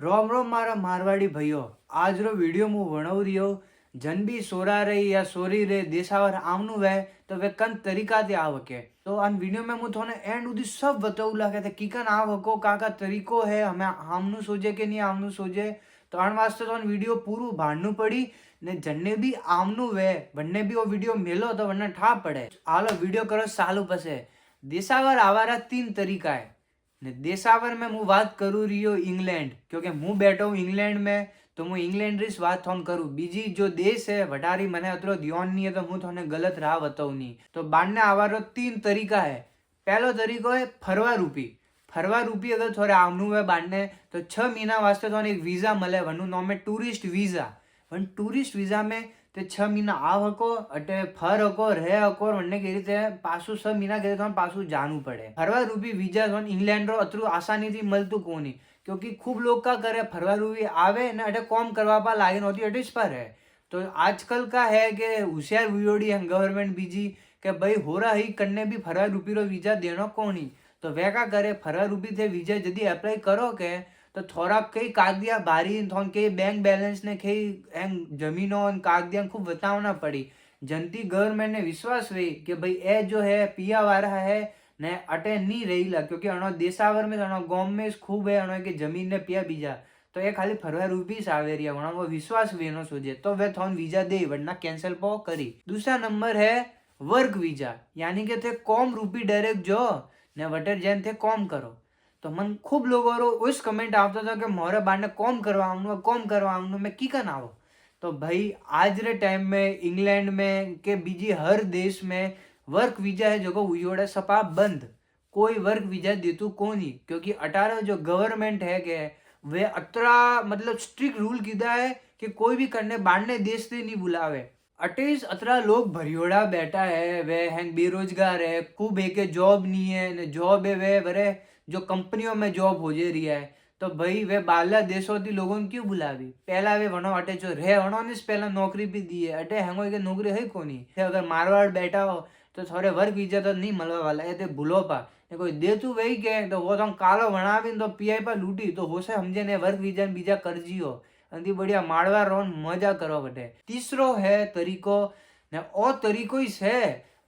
रोम रोम मारा मारवाड़ी भाइयों आज रो वीडियो मु वणव रियो जन भी सोरा रे या सोरी रे देशावर आमनु वे तो वे कन तरीका ते आवके तो अन वीडियो में मु थोने एंड उदी सब बताऊ लागे ते किकन आवको काका तरीको है हमें आमनु सोजे के नहीं आमनु सोजे तो अन वास्ते तो वीडियो पूरू भाड़नु पड़ी ने जन्ने भी आमनु वे वन्ने भी वो वीडियो मेलो तो वन्ने ठा पड़े आलो वीडियो करो सालू पसे देशावर आवारा 3 तरीका है ने देशावर में હું વાત કરું રહ્યો इंग्लैंड क्योंकि હું बैठो हूँ इंग्लैंड में तो હું इंग्लैंड રીસ વાત થોન કરું બીજી जो देश है वटारी મને अतरो ध्यान नहीं है तो હું થોને गलत राह बताऊँ नहीं तो बाढ़ने आवारो 3 तरीका है। पहलो तरीको है फरवा रूपी अगर थोड़े आवनु है बाढ़ने तो 6 महीना वास्ते थोने एक वीजा मले वनु नाम है tourist visa one tourist visa में ते 6 महीना आव हको अटे फर हको रह हको वन्ने के रीते पासु 6 महीना के तो पासु जानू पड़े। फरवा रूपी वीजा तो इंग्लैंड रो अतरू आसानी थी मलतु कोनी क्योंकि खूब लोग का करे फरवा रूपी आवे ने अटे कॉम करवा पा लागिन होती अटेच पर है तो आजकल का है कि होशियार वीओडी है गवर्नमेंट बीजी के भाई हो रहा ही करने भी फरवा रूपी रो वीजा देनो कोनी तो वे का करे फरवा रूपी थे वीजा यदि अप्लाई करो के तो थोड़ा कई कागदिया भारी थोन के बैंक बैलेंस ने कई जमीनों कागदिया खूब बतावना पड़ी जनती गवर्नमेंट ने विश्वास रही कि भाई ए जो है पिया वाला है ने अटे नहीं रही ला क्योंकि अणो देशावर में अणो गांव में खूब है अणो के जमीन ने पिया बीजा तो ये खाली फरवा रूपी सावे रिया वणो वो विश्वास वेनो सोजे तो वे थोन वीजा दे वरना कैंसिल पो करी। दूसरा नंबर है वर्क वीजा यानी कि थे कॉम रूपी डायरेक्ट जो ने वटर जैन थे कॉम करो तो मन खूब लोगों रो उस कमेंट आता था कि मोरे बाने कॉम करवाऊंगा मैं की कन आवो तो भाई आज रे टाइम में इंग्लैंड में के बीजी हर देश में वर्क वीजा है जो उयोड़े सपा बंद कोई वर्क वीजा देतु कोनी क्योंकि 18 जो गवर्नमेंट है के वे अतरा मतलब स्ट्रिक्ट रूल कीधा है कि कोई भी करने बाढ़ने देश से नहीं बुलावे। 28 अतरा लोग भरियोड़ा बैठा है वे हैं बेरोजगार है खूब है के जॉब नहीं है जॉब है वे वरे जो कंपनियों में जॉब हो जा रही है तो भाई वे बाला देशों थी लोगों ने क्यों बुलावी पहला वे वनो अटे जो रहे वनो ने पहला नौकरी भी दी है अटे हेंगो के नौकरी है कोनी अगर मारवाड़ बैठा हो तो थोड़े वर्क वीजा तो नहीं मलवा वाला है भूलो पा कोई दे तू वही के तो वो तो कालो बनावी तो पीआई पा लूटी तो हो से समझे ने वर्क वीजा बीजा करजी हो अंधी बढ़िया मारवा रोन मजा करो बटे। तीसरो है तरीको ने ओ तरीको ही है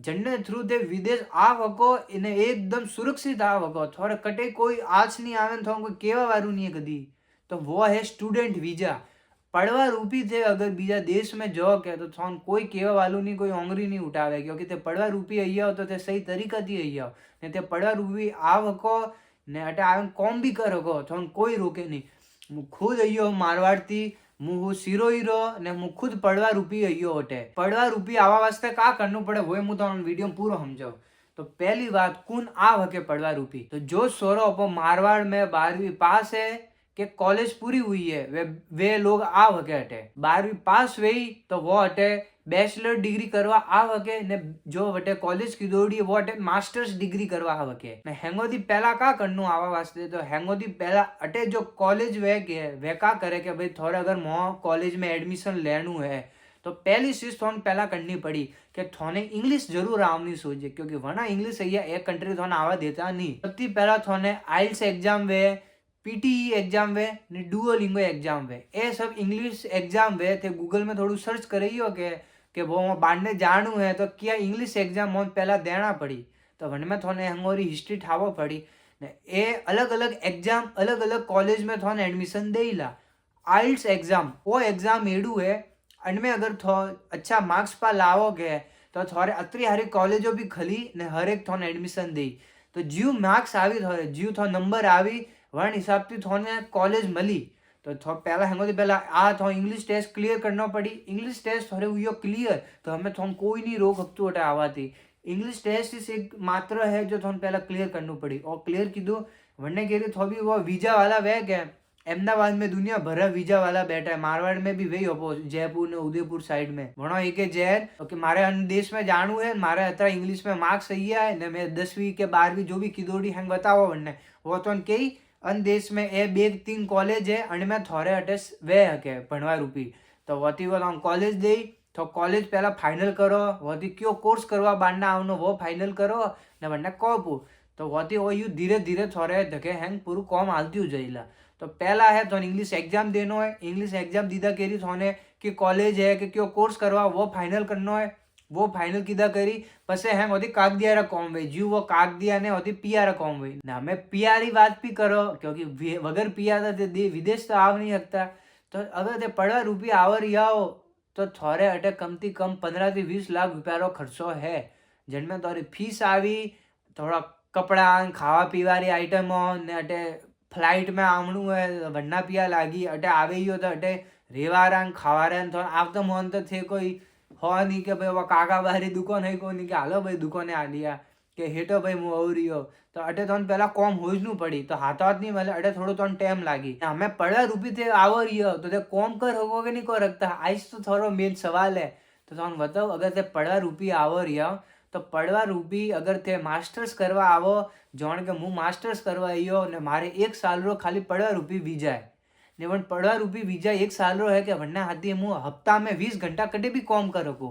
जन्ने थ्रू दे विदेश आ वको इने एकदम सुरक्षित आ वको थोड़े कटे कोई आज नहीं आवे तो कोई केवा वारू नहीं है कदी तो वो है स्टूडेंट वीजा पढ़वा रूपी थे अगर बीजा देश में जो के तो थोन कोई केवा वालू नहीं कोई ओंगरी नहीं उठावे क्योंकि ते पढ़वा रूपी अइया तो ते सही तरीका थी अइया ने ते पढ़वा रूपी आ वको ने अटे आवे कॉम भी कर वको थोन कोई रोके नहीं मु खुद अइयो मारवाड़ थी मुँह सीरो हीरो ने मु खुद पढ़वा रूपी अइयो होटे पढ़वा रूपी आवा वास्ते का करनु पड़े वो मु तो वीडियो पूरो समझो। तो पहली बात कौन आ वके पढ़वा रूपी तो जो सोरो अपो मारवाड़ में 12वीं पास है कि कॉलेज पूरी हुई है वे लोग आ वके हटे 12वीं पास हुई तो वो हटे बैचलर डिग्री करवा आ वके ने जो वटे कॉलेज की दौड़ी वो हटे मास्टर्स डिग्री करवा आ वके ने हेंगोदी पहला का करनु आवा वास्ते तो हेंगोदी पहला अटे जो कॉलेज वे का करे कि भाई थोड़ा अगर मो कॉलेज में एडमिशन लेनु है तो पहली चीज थोन पहला करनी पड़ी कि थोने इंग्लिश जरूर आवनी सोचे क्योंकि वरना इंग्लिश है एक कंट्री थोने आवा देता नहीं। सबसे पहला थोने आइल्स एग्जाम वे पीटीई एग्जाम वे ने डुओलिंगो एग्जाम वे ए सब इंग्लिश एग्जाम वे थे गूगल में थोड़ू सर्च करियो के वो बाढ़ने जाणू है तो क्या इंग्लिश एग्जाम मोन पहला देना पड़ी तो वन में थोने हंगोरी हिस्ट्री ठावो पड़ी ने ए अलग अलग एग्जाम अलग अलग कॉलेज में थोने एडमिशन दे ला। आइल्स एग्जाम वो एग्जाम एडू है अनमें अगर थो अच्छा मार्क्स पा लावोगे तो थोड़े अतरी हारी कॉलेजों भी खली ने हर एक थोने एडमिशन दी तो जीव मार्क्स आवी थोड़े जीव थो नंबर आवी वन हिसाब थी थोने कॉलेज मली तो थो पहला हेंगो पहला आ थो इंग्लिश टेस्ट क्लियर करना पड़ी इंग्लिश टेस्ट थोड़े हुई क्लियर तो हमें थोन कोई नहीं रोक हकतू अटे आवा थी इंग्लिश टेस्ट इस एक मात्र है जो थोन पहला क्लियर करनी पड़ी और क्लियर कीधु वरने के लिए थो भी वो वीजा वाला वे गए अहमदाबाद में दुनिया भर वीजा वाला बैठा है मारवाड़ में भी वही हो जयपुर ने उदयपुर साइड में वनो एक जैन ओके मारे अन्य देश में जानू है मारे अतरा इंग्लिश में मार्क्स सही है ने मैं 10वीं के 12वीं जो भी किदोड़ी हैंग बताओ वरने वो तो कई अन देश में ए 2-3 कॉलेज है अन थोड़े अटेस वे हके भणवा रूपी तो वती वो कॉलेज दे तो कॉलेज पहला फाइनल करो वती क्यों कोर्स करवा बांधना आवनो वो फाइनल करो ने वरना कॉपू तो वती वो यू धीरे धीरे थोड़े धके हैंग पूरू कॉम हालती हो जाइला तो पहला है तो इंग्लिश एग्जाम देनो है, इंग्लिश एग्जाम दीदा केरी थोने कि कॉलेज है कि क्यों कोर्स करवा वो फाइनल करनो है, वो फाइनल कीधा करी पछे हेंग होती कागदिया कॉम वही जीव वो कागदिया ने होती पीआर कॉम वही ना मैं पीआर ही बात भी करो क्योंकि वगर पीआर ते विदेश तो आव नहीं सकता। तो अगर ते पढ़वा रुपया आवर आओ तो थोड़े अटे कम थी कम 15 થી 20 લાખ रुपया रो खर्चो है, जिनमें थोड़ी फीस आवी, थोड़ा कपड़ा खावा पीवारी आइटमो ने अटे फ्लाइट में आवणु है वन्ना पिया लागी अटे आवे ही हो तो अटे रेवारा खावारा तो आवतो मोहन तो थे कोई हो नहीं कि भाई वो काका बारी दुकान है को नहीं कि हालो भाई दुकाने आ लिया कि हेटो भाई मु आवरी हो तो अटे तो पहला कॉम होजनु पड़ी तो हाथ हाथ नहीं मतलब अटे थोड़ो तो टाइम लागी हमें पढ़ा रूपी थे आवरी हो तो ते कॉम कर होगो कि नहीं को रखता आज तो थोड़ो मेन सवाल है। तो तुम बताओ अगर ते पढ़ा रूपी आवरी हो तो पढ़वा रूपी अगर ते मास्टर्स करवा आवो जान के मु मास्टर्स करवा आयो ने मारे 1 साल रो खाली पढ़वा रूपी वीजा है ने पण पढ़वा रूपी वीजा 1 साल रो है कि वन्ना हाथी मु हफ्ता में 20 घंटा कदे भी कॉम कर को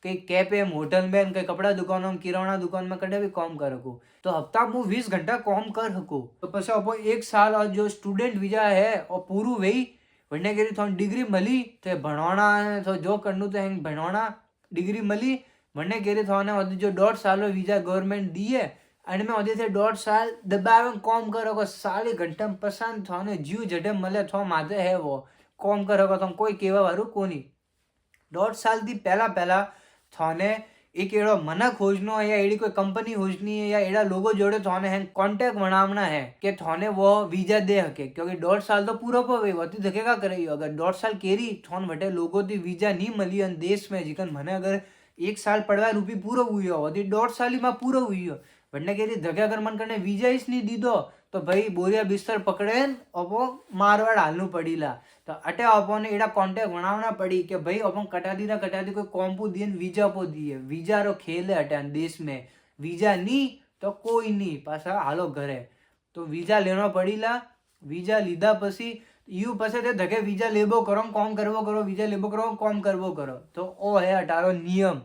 कई कैफे में होटल में कई कपड़ा दुकानों में किराना दुकान में कदे भी कॉम कर को तो हफ्ता मु 20 घंटा कॉम कर सको तो पछे अपो 1 साल और जो स्टूडेंट वीजा है और पूरू वही वन्ने के थोड़ी डिग्री मिली तो भणवाना तो जो करनु तो हेंग भणवाना डिग्री मिली वन्ने के थोने जो 1.5 साल वीजा गवर्नमेंट दी है અને મેં હજી 1.5 साल दबावे कॉम करो को साली घंटा में पसंद थाने जीव जड़े मले थो माते है वो कॉम करो को तुम कोई केवा वारू कोनी 1.5 साल थी पहला पहला थाने एक एड़ो मना खोजनो है या एड़ी कोई कंपनी खोजनी है या एड़ा लोगो जोड़े थाने हैं कांटेक्ट बनावना है कि थाने वो वीजा दे हके क्योंकि 1.5 साल तो पूरा पवे वती धकेगा करे अगर 1.5 साल केरी थान वटे लोगो दी वीजा नहीं मिली अन देश में जिकन मने अगर 1 साल पढ़वा रूपी पूरो हुई हो वती 1.5 साल ही में पूरो हुई हो वरने के धक्या अगर मन करने वीजा ही नहीं दी दो तो भाई बोरिया बिस्तर पकड़े अपो मारवाड़ हालू पड़ीला तो अटे अपो ने एड़ा कॉन्टेक्ट बनावना पड़ी कि भाई अपन कटा दी कोई कॉम्पू दिए वीजा पो दिए वीजा रो खेल है अटे देश में वीजा नहीं तो कोई नहीं पासा हालो घरे तो वीजा लेनो पड़ीला वीजा लीधा पसी यू पसे ते धके वीजा लेबो करो कॉम करवो करो वीजा लेबो करो कॉम करवो करो तो ओ है अटारो नियम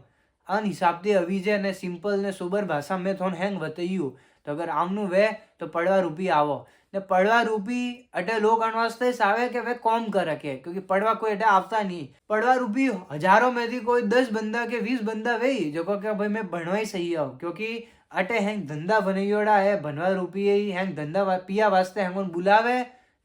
अन हिसाब से अवीजे ने सिंपल ने सोबर भाषा में थोन हैंग बताइयो तो अगर आमनु वे तो पढ़वा रूपी आवो ने पढ़वा रूपी अटे लोग अनवास्ते आवे के वे कॉम कर रखे क्योंकि पढ़वा कोई अटे आवता नहीं पढ़वा रूपी हजारों में थी कोई 10 बंदा के 20 बंदा वे जो को क्या भाई मैं बनवा ही सही हूं क्योंकि अटे हैंग धंधा बनइयोड़ा है बनवा रूपी हैंग धंधा पिया वास्ते हैंग बुलावे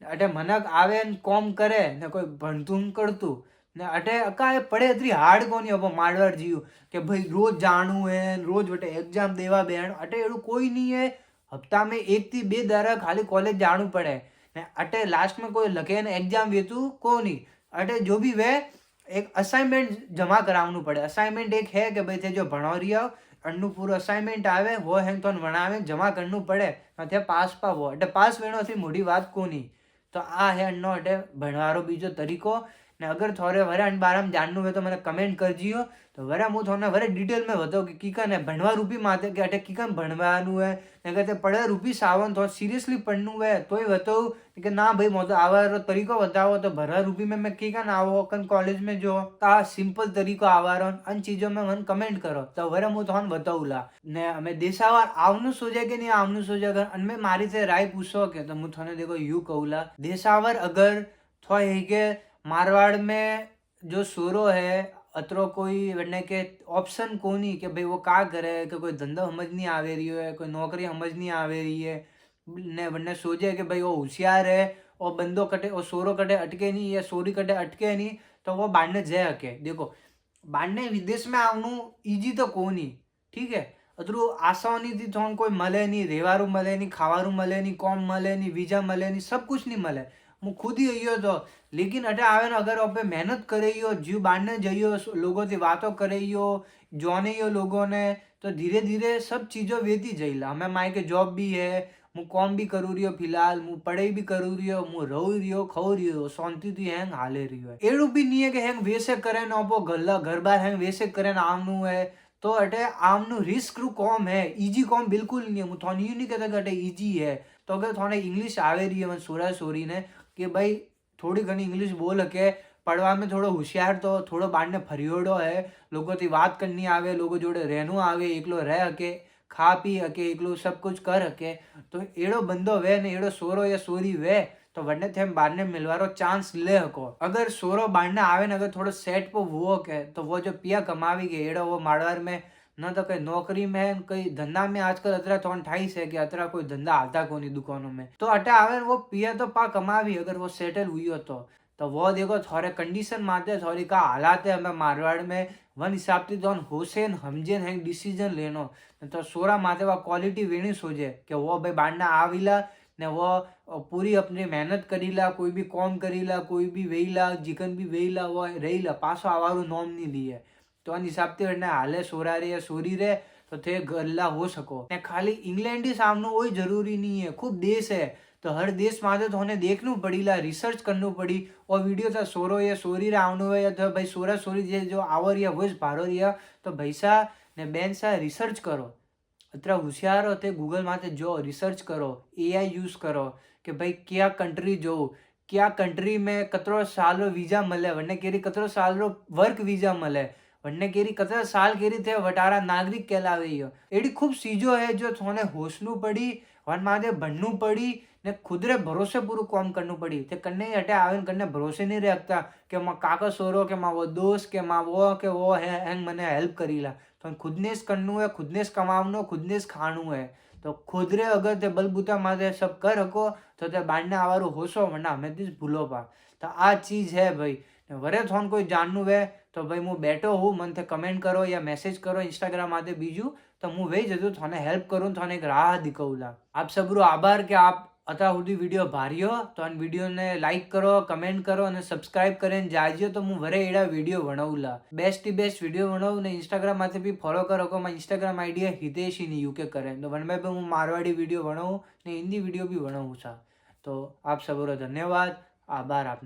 अटे मनक आवे न कॉम करे ने कोई भणतुं करतु ने अटे अकाए पड़े इतनी हार्ड कोनी अब मारवाड़ जीव कि भाई रोज जानू है रोज बटे एग्जाम देवा बेन अटे एडू कोई नहीं है हफ्ता में 1 થી 2 दारा खाली कॉलेज जानू पड़े ने अटे लास्ट में कोई लगे ने एग्जाम वेतु को नहीं अटे जो भी वे एक असाइनमेंट जमा करावनु पड़े असाइनमेंट एक है कि भाई थे जो भणो रियो अन्नु पूरो असाइनमेंट आवे वो हैंग तो बनावे जमा करनु पड़े थे पास पावो अटे पास वेणो थी मोटी बात कोनी तो आ है अन्नो अटे भणवारो बीजो तरीको ने अगर थोड़े वरे अन बारे जाननु है तो मैंने कमेंट कर जियो तो वरे मु थोने वरे डिटेल में बताओ कि कीकन है भणवा रूपी माते के अटे कीकन भणवानु है ने कहते पढ़े रूपी सावन तो सीरियसली पढ़नु है तोय बताओ कि ना भाई मो तो आवारो तरीको बताओ तो भरवा रूपी में मैं कीकन आवो कन कॉलेज में जो का सिंपल तरीको आवारो अन चीजों में मन कमेंट करो तो वरे मु थोन बताऊला ने हमें देशावर आवनु सोचे कि नहीं आवनु सोचे अगर अन में मारी से राय पूछो के तो मु थोने देखो यू कहूला देशावर अगर थो है के मारवाड़ में जो सूरो है अतरो कोई वरने के ऑप्शन कोनी कि भाई वो का करे कि कोई धंधा समझ नहीं आवे रही है कोई नौकरी समझ नहीं आवे रही है ने वरने सोचे कि भाई वो होशियार है और बंदो कटे और सोरो कटे अटके नहीं या सोरी कटे अटके नहीं तो वो बाढ़ने जय हके देखो बाढ़ने विदेश में आवनु ईजी तो कोनी ठीक है अतरू आसानी थी थोन कोई मले नहीं रेवारू मले नहीं खावारू मले नहीं कॉम मले नहीं वीजा मले नहीं सब कुछ नहीं मले હું ખુદ ही अइयो तो लेकिन अटे आवे ना अगर आप मेहनत करेयो जीव बांधने जाइयो लोगों से बातों करेयो जोने यो लोगों ने तो धीरे धीरे सब चीज़ों वेती जाइला हमें माई के जॉब भी है मु कॉम भी करू रियो फिलहाल मु पढ़ाई भी करू रियो मु रहू रियो खाऊ रियो शांति थी हैंग हाले रियो है एड़ू भी नहीं है कि हैंग वैसे करे ना अपो घर बार हैंग वैसे करे ना आमनु है तो अटे आमनु रिस्क रू कॉम है इजी कॉम बिल्कुल नहीं है मु थोनी नहीं कहता कि अटे इजी है तो अगर थोड़े इंग्लिश आवे रही है मैं सोरा सोरी ने कि भाई थोड़ी घनी इंग्लिश बोल के पढ़वा में थोड़ो होशियार तो थोड़ो बाढ़ने फरियोड़ो है लोगों से बात करनी आवे लोगों जोड़े रहनु आवे एकलो रह हके खा पी हके एकलो सब कुछ कर हके तो एड़ो बंदो वे ने एड़ो सोरो या सोरी वे तो वरने थे बारने मिलवारो चांस ले हको। अगर सोरो बारने आवे ने अगर थोड़ो सेट पर वो के तो वो जो पिया कमावी गए एड़ो वो मारवाड़ में न तो कई नौकरी में कई धंधा में आजकल अतरा थोड़ा ठाई से कि अतरा कोई धंधा आता कोनी दुकानों में तो अटे आवे वो पिया तो पा कमावी अगर वो सेटल हुई हो तो वो देखो थोड़े कंडीशन माते थोड़ी का हालात है हमें मारवाड़ में वन हिसाब से जोन हुसैन हमजेन है डिसीजन लेनो तो सोरा माते वो क्वालिटी वेणी सोचे कि वो भाई बांडना आविला ने वो पूरी अपनी मेहनत करीला कोई भी कॉम करीला कोई भी वेला जिकन भी वेला वो रहीला पासो आवारू नॉम नहीं लिए तो अन हिसाब से हाले सोरा रे या सोरी रे तो थे गल्ला हो सको ने खाली इंग्लैंड ही सामने वही जरूरी नहीं है खूब देश है तो हर देश में तो उन्हें देखना पड़ी रिसर्च करनी पड़ी और वीडियो था सोरो या सोरी रे आवनो है या तो भाई सोरा सोरी जो आवर या वॉइस भारो रिया तो भैसा ने बेन सा रिसर्च करो अतरा होशियार होते गूगल माथे जो रिसर्च करो एआई यूज करो कि भाई क्या कंट्री जो क्या कंट्री में कतरो साल रो वीजा मले वरने केरी कतरो साल रो वर्क वीजा मले वरने केरी कतरा साल केरी थे वटारा नागरिक कहलावे यो एडी खूब चीजो है जो थोने होशनु पड़ी वन माथे बननु पड़ी ने खुद रे भरोसे पूरू काम करनु पड़ी ते कन्ने हटे आवे कन्ने भरोसे नहीं रखता कि मां काका सोरो के मां वो दोस्त के वो है हैंग मने हेल्प करीला तो खुद ने करनु है खुद ने कमावनो खुद ने खाणु है तो खुद रे अगर ते बलबूता माथे सब कर हको तो ते बांडने आवारू होशो वरना हमें दिस भूलो पा तो आ चीज है भाई वरे थोन कोई जाननु है तो भाई मु बैठो हूँ मन थे कमेंट करो या मैसेज करो इंस्टाग्राम आते बीजू तो मु वे जदू थोने हेल्प करूँ थोने एक राह दिखाऊला आप सबरो आभार कि आप अता સુધી વિડીયો ભાર્યો તો આ વિડીયોને લાઈક કરો કમેન્ટ કરો અને સબસ્ક્રાઇબ કરીને જાજો તો હું વરે એડા વિડીયો બનાવલા બેસ્ટ વિડીયો બનાવું ને ઇન્સ્ટાગ્રામ માંથી બી ફોલો કરો કો મારી ઇન્સ્ટાગ્રામ આઈડી હિતેશીની યુકે કરે તો વનમાં બી હું મારવાડી વિડીયો બનાવું ને હિન્દી વિડીયો બી બનાવું છું તો આપ સબરો ધન્યવાદ આભાર આપને